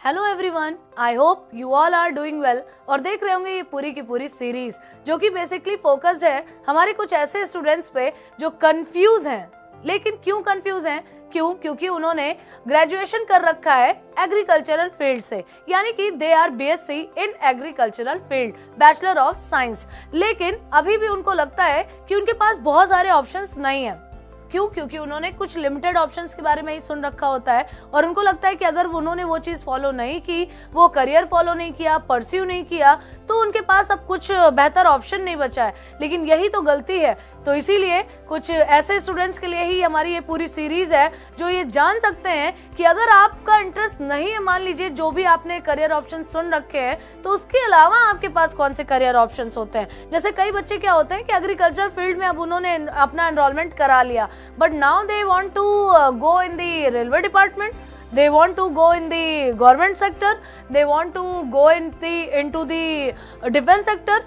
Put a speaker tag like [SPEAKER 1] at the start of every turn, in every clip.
[SPEAKER 1] Hello everyone, I hope you all are doing well और देख रहे होंगे ये पूरी की पूरी सीरीज जो कि बेसिकली फोकस्ड है हमारे कुछ ऐसे स्टूडेंट्स पे जो कंफ्यूज हैं। लेकिन क्यों कंफ्यूज हैं? क्योंकि उन्होंने ग्रेजुएशन कर रखा है एग्रीकल्चरल फील्ड से, यानी कि they are BSc in agricultural field, bachelor of science. लेकिन अभी भी उनको लगता है कि उनके पास बहुत सारे ऑप्शंस नहीं है। क्यों? क्योंकि उन्होंने कुछ लिमिटेड ऑप्शंस के बारे में ही सुन रखा होता है और उनको लगता है कि अगर उन्होंने वो चीज फॉलो नहीं की, वो करियर फॉलो नहीं किया, परस्यू नहीं किया, तो उनके पास अब कुछ बेहतर ऑप्शन नहीं बचा है। लेकिन यही तो गलती है। तो इसीलिए कुछ ऐसे स्टूडेंट्स के लिए ही हमारी ये पूरी सीरीज है जो ये जान सकते हैं कि अगर आपका इंटरेस्ट नहीं है, मान लीजिए जो भी आपने करियर ऑप्शन सुन रखे हैं, तो उसके अलावा आपके पास कौन से करियर ऑप्शंस होते हैं। जैसे कई बच्चे क्या होते हैं कि एग्रीकल्चर फील्ड में अब उन्होंने अपना एनरोलमेंट करा लिया, but now they want to go in the railway department, they want to go in the government sector, they want to go into the defense sector,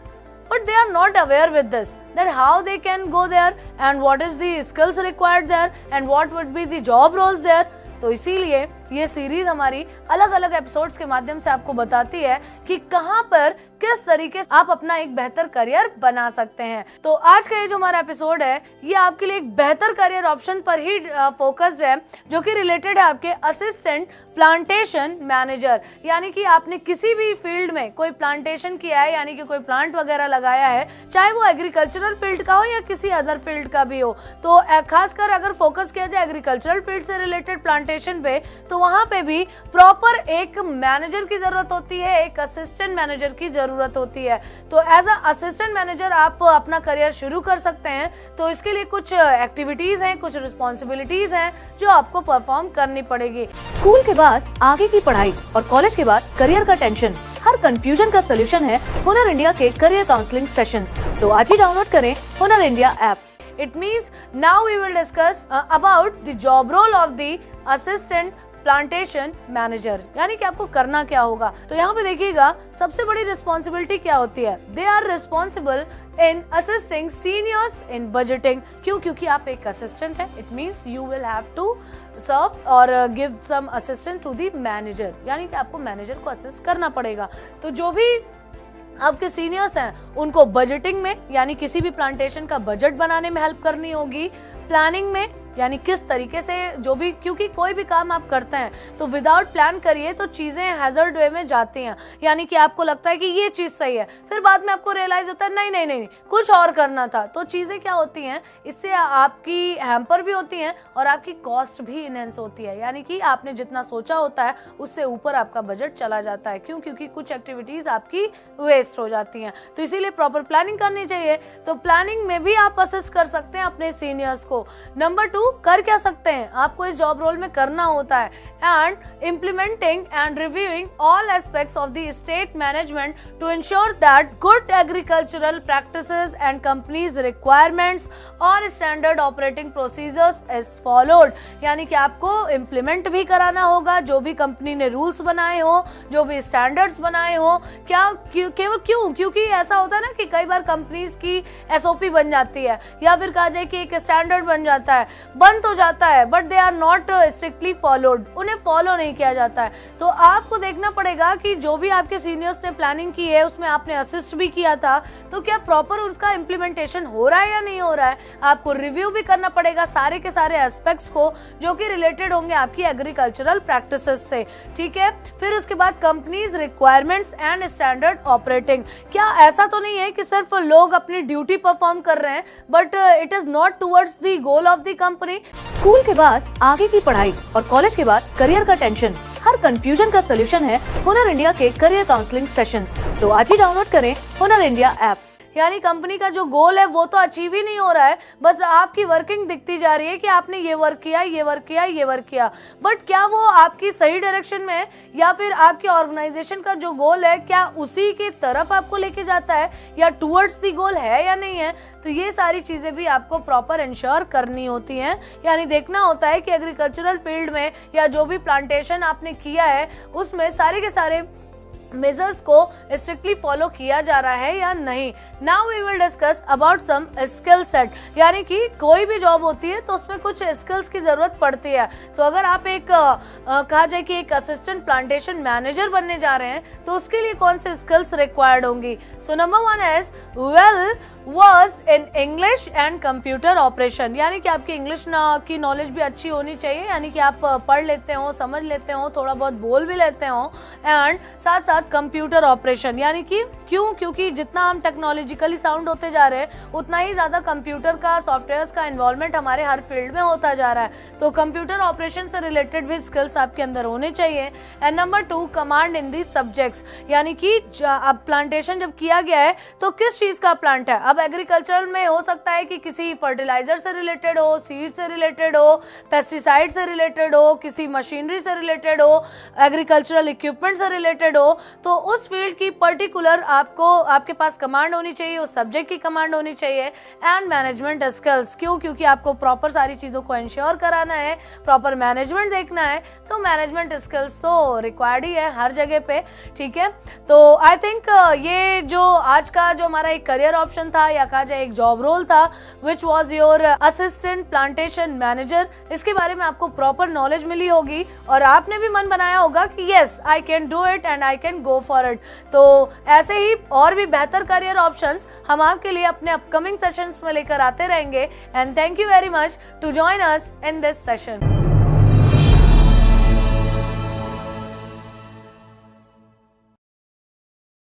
[SPEAKER 1] but they are not aware with this, that how they can go there and what is the skills required there and what would be the job roles there। तो इसीलिए ये series हमारी अलग अलग episodes के माध्यम से आपको बताती है कि कहां पर किस तरीके से आप अपना एक बेहतर करियर बना सकते हैं। तो आज का ये जो हमारा एपिसोड है ये आपके लिए एक बेहतर करियर ऑप्शन पर ही फोकस्ड है, जो कि रिलेटेड है आपके असिस्टेंट प्लांटेशन मैनेजर। यानी कि आपने किसी भी फील्ड में कोई प्लांटेशन किया है, यानी कि कोई प्लांट वगैरह लगाया है, चाहे वो एग्रीकल्चरल फील्ड का हो या किसी अदर फील्ड का भी हो। तो खासकर अगर फोकस किया जाए एग्रीकल्चरल फील्ड से रिलेटेड प्लांटेशन पे, तो वहां पे भी प्रॉपर एक मैनेजर की जरूरत होती है, एक असिस्टेंट मैनेजर की जरूरत होती है। तो एज अ असिस्टेंट मैनेजर आप अपना करियर शुरू कर सकते हैं। तो इसके लिए कुछ एक्टिविटीज हैं, कुछ रिस्पॉन्सिबिलिटीज हैं जो आपको परफॉर्म करनी पड़ेगी।
[SPEAKER 2] स्कूल के बाद आगे की पढ़ाई और कॉलेज के बाद करियर का टेंशन, हर कंफ्यूजन का सोल्यूशन है हुनर इंडिया के करियर काउंसलिंग सेशंस। तो आज ही डाउनलोड करें हुनर India app.
[SPEAKER 1] It means now we will discuss about the job role of the assistant plantation manager, यानी कि आपको करना क्या होगा। तो यहाँ पे देखिएगा सबसे बड़ी रिस्पॉन्सिबिलिटी क्या होती है। They are responsible in assisting seniors in budgeting. क्यों? क्योंकि आप एक असिस्टेंट है। It means you will have to serve और give some assistant to the manager, यानी कि आपको मैनेजर को असिस्ट करना पड़ेगा। तो जो भी आपके सीनियर्स हैं उनको बजटिंग में, यानी किसी भी प्लांटेशन का बजट बनाने में हेल्प करनी होगी। प्लानिंग में, यानी किस तरीके से जो भी, क्योंकि कोई भी काम आप करते हैं तो विदाउट प्लान करिए तो चीजें हैजर्ड वे में जाती हैं। यानी कि आपको लगता है कि ये चीज सही है, फिर बाद में आपको रियलाइज होता है नहीं नहीं नहीं, कुछ और करना था। तो चीजें क्या होती हैं, इससे आपकी हैम्पर भी होती हैं और आपकी कॉस्ट भी इनहेंस होती है। यानी कि आपने जितना सोचा होता है उससे ऊपर आपका बजट चला जाता है। क्यों? क्योंकि कुछ एक्टिविटीज आपकी वेस्ट हो जाती हैं। तो इसीलिए प्रॉपर प्लानिंग करनी चाहिए। तो प्लानिंग में भी आप असिस्ट कर सकते हैं अपने सीनियर्स को। नंबर 2, कर क्या सकते हैं, आपको इस जॉब रोल में करना होता है and implementing and reviewing all aspects of the state management to ensure that good agricultural practices and companies requirements और standard operating procedures is followed. यानी कि आपको इम्प्लीमेंट भी कराना होगा जो भी कंपनी ने रूल्स बनाए हो, जो भी स्टैंडर्ड्स बनाए हो। क्या? केवल क्यों? क्योंकि ऐसा होता है ना कि कई बार कंपनीज की एसओपी बन जाती है या फिर कहा जाए कि एक स्टैंडर्ड बन जाता है, बन तो जाता है, but they are not strictly followed, उन्हें फॉलो नहीं किया जाता है। तो आपको देखना पड़ेगा कि जो भी आपके सीनियर्स ने प्लानिंग की है उसमें आपने असिस्ट भी किया था, तो क्या प्रॉपर उसका इम्प्लीमेंटेशन हो रहा है या नहीं हो रहा है। आपको रिव्यू भी करना पड़ेगा सारे के सारे एस्पेक्ट्स को जो कि रिलेटेड होंगे आपकी एग्रीकल्चरल प्रैक्टिसेस से। ठीक है, फिर उसके बाद companies requirements and standard operating. क्या ऐसा तो नहीं है कि सिर्फ लोग अपनी ड्यूटी परफॉर्म कर रहे हैं but it is not towards the goal of the company.
[SPEAKER 2] School के बाद आगे की पढ़ाई और कॉलेज के बाद करियर का टेंशन, हर कंफ्यूजन का सोल्यूशन है हुनर इंडिया के करियर काउंसलिंग सेशंस। तो आज ही डाउनलोड करें हुनर इंडिया ऐप।
[SPEAKER 1] यानी कंपनी का जो गोल है वो तो अचीव ही नहीं हो रहा है, बस आपकी वर्किंग दिखती जा रही है कि आपने ये वर्क किया, ये वर्क किया, ये वर्क किया, बट क्या वो आपकी सही डायरेक्शन में है या फिर आपकी ऑर्गेनाइजेशन का जो गोल है क्या उसी की तरफ आपको लेके जाता है या टुवर्ड्स द गोल है या नहीं है। तो ये सारी चीजें भी आपको प्रॉपर इंश्योर करनी होती हैं। यानी देखना होता है कि एग्रीकल्चरल फील्ड में या जो भी प्लांटेशन आपने किया है उसमें सारे के सारे मेजर्स को स्ट्रिक्टली फॉलो किया जा रहा है या नहीं। Now we will discuss about some skill set, यानी कि कोई भी जॉब होती है तो उसमें कुछ स्किल्स की जरूरत पड़ती है। तो अगर आप एक कहा जाए कि एक असिस्टेंट प्लांटेशन मैनेजर बनने जा रहे हैं तो उसके लिए कौन से स्किल्स रिक्वायर्ड होंगी। So number 1 is well versed in English and computer operation, यानी कि आपकी इंग्लिश की नॉलेज भी अच्छी होनी चाहिए, यानी कि आप पढ़ लेते हो, समझ लेते हो, थोड़ा बहुत बोल भी लेते हो। एंड साथ साथ कंप्यूटर ऑपरेशन, यानी कि क्योंकि जितना हम टेक्नोलॉजिकली साउंड होते जा रहे हैं उतना ही ज्यादा कंप्यूटर का, सॉफ्टवेयर्स का इन्वॉल्वमेंट हमारे हर फील्ड में होता जा रहा है। तो कंप्यूटर ऑपरेशन से रिलेटेड भी स्किल्स आपके अंदर होने चाहिए। And number 2 command in the subjects, यानी कि अब प्लांटेशन जब किया गया है तो किस चीज का प्लांट है। अब एग्रीकल्चरल में हो सकता है कि किसी फर्टिलाइजर से रिलेटेड हो, सीड से रिलेटेड हो, पेस्टिसाइड से रिलेटेड हो, किसी मशीनरी से रिलेटेड हो, एग्रीकल्चरल इक्विपमेंट से रिलेटेड हो। तो उस फील्ड की पर्टिकुलर आपके पास कमांड होनी चाहिए, उस सब्जेक्ट की कमांड होनी चाहिए। एंड मैनेजमेंट स्किल्स, क्योंकि आपको प्रॉपर सारी चीजों को इंश्योर कराना है, प्रॉपर मैनेजमेंट देखना है, तो मैनेजमेंट स्किल्स तो रिक्वायर्ड ही है हर जगह पे। ठीक है, तो आई थिंक ये जो आज का जो हमारा एक करियर ऑप्शन था या कहा जाए एक जॉब रोल था, which was your assistant plantation manager, इसके बारे में आपको प्रॉपर नॉलेज मिली होगी और आपने भी मन बनाया होगा कि yes I can do it and I can go for it. तो ऐसे ही और भी बेहतर करियर ऑप्शंस हम आपके लिए अपने अपकमिंग सेशंस में लेकर आते रहेंगे। And thank you very much to join us in this session.